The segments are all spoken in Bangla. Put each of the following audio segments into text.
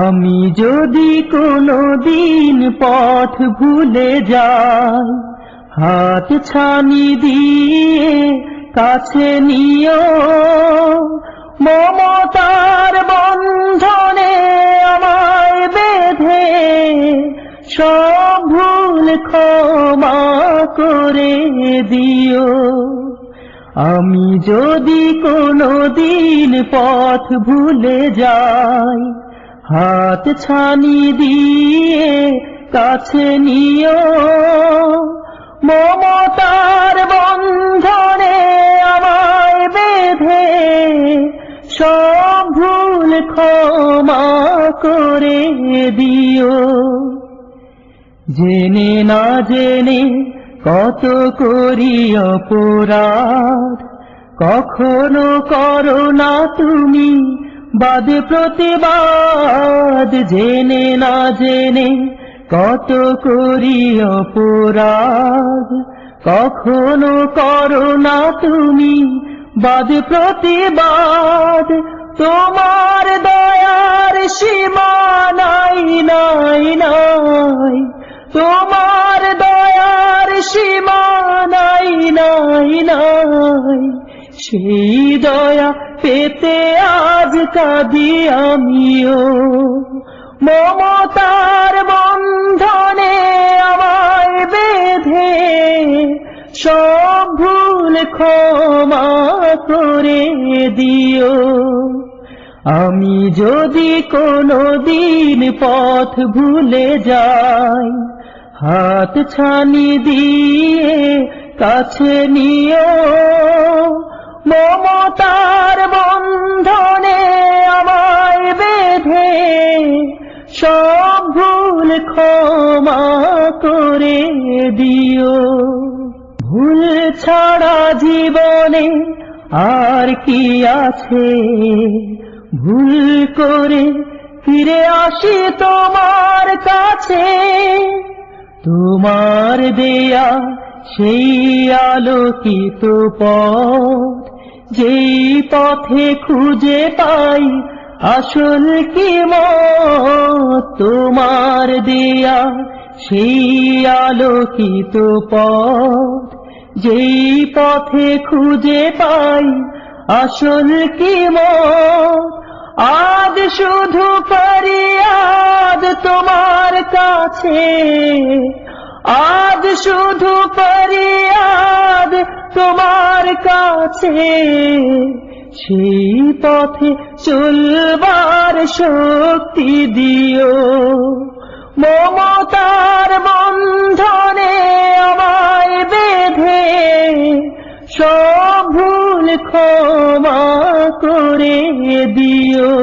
আমি যদি কোনোদিন পথ ভুলে যাই, হাত ছানি দিয়ে কাছে নিও, মমতার বন্ধনে আমায় বেঁধে সব ভুল ক্ষমা করে দিও। আমি যদি কোনোদিন পথ ভুলে যাই, হাত ছানি দিয়ে কাছে নিও, মমতার বন্ধনে আমায় বেঁধে সব ভুল ক্ষমা করে দিও। জেনে না জেনে কত করি অপরাধ, কখনো করো না তুমি বাদ প্রতিবাদ। জেনে না জেনে কত করি অপরাধ, কখনো করো না তুমি বাদ প্রতিবাদ। তোমার দয়ার সীমা নাই নাই নাই, তোমার দয়ার সীমা নাই নাই নাই। সেই দয়া পেতে আজ কাঁদি আমিও, মমতার বন্ধনে আমায় বেঁধে সব ভুল ক্ষমা করে দিও। আমি যদি কোনোদিন পথ ভুলে যাই, হাত ছানি দিয়ে কাছে নিও, মমতার বন্ধনে আমায় বেঁধে সব ভুল ক্ষমা করে দিও। ভুল ছাড়া জীবনে আর কি আছে, ভুল করে ফিরে আসি তোমার কাছে। তোমার দেয়া সেই আলোকিত পথ, যেই পথে খুঁজে পাই আসল কি মত। তোমার দেয়া সেই আলোকিত পথ, যেই পথে খুঁজে পাই আসল কি মত। আজ শুধু ফরিয়াদ তোমার কাছে, আজ শুধু ফরিয়াদ তোমার কাছে। সেই পথে চলবার শক্তি দিও, মমতার বন্ধনে আমায় বেঁধে সব ভুল ক্ষমা করে দিও।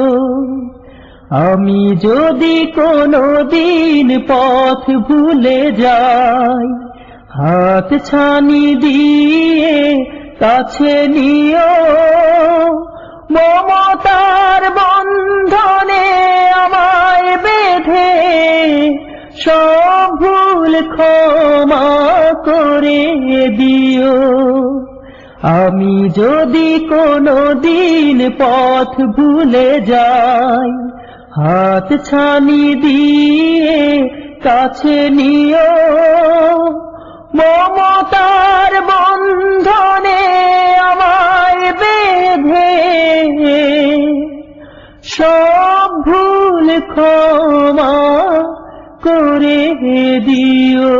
আমি যদি কোনোদিন পথ ভুলে যাই, হাত ছানি দিয়ে কাছে নিও, মমতার বন্ধনে আমায় বেঁধে সব ভুল ক্ষমা করে দিও। আমি যদি কোনোদিন পথ ভুলে যাই, হাত ছানি দিয়ে কাছে নিও, মমতার বন্ধনে আমায় বেঁধে সব ভুল ক্ষমা করে দিও।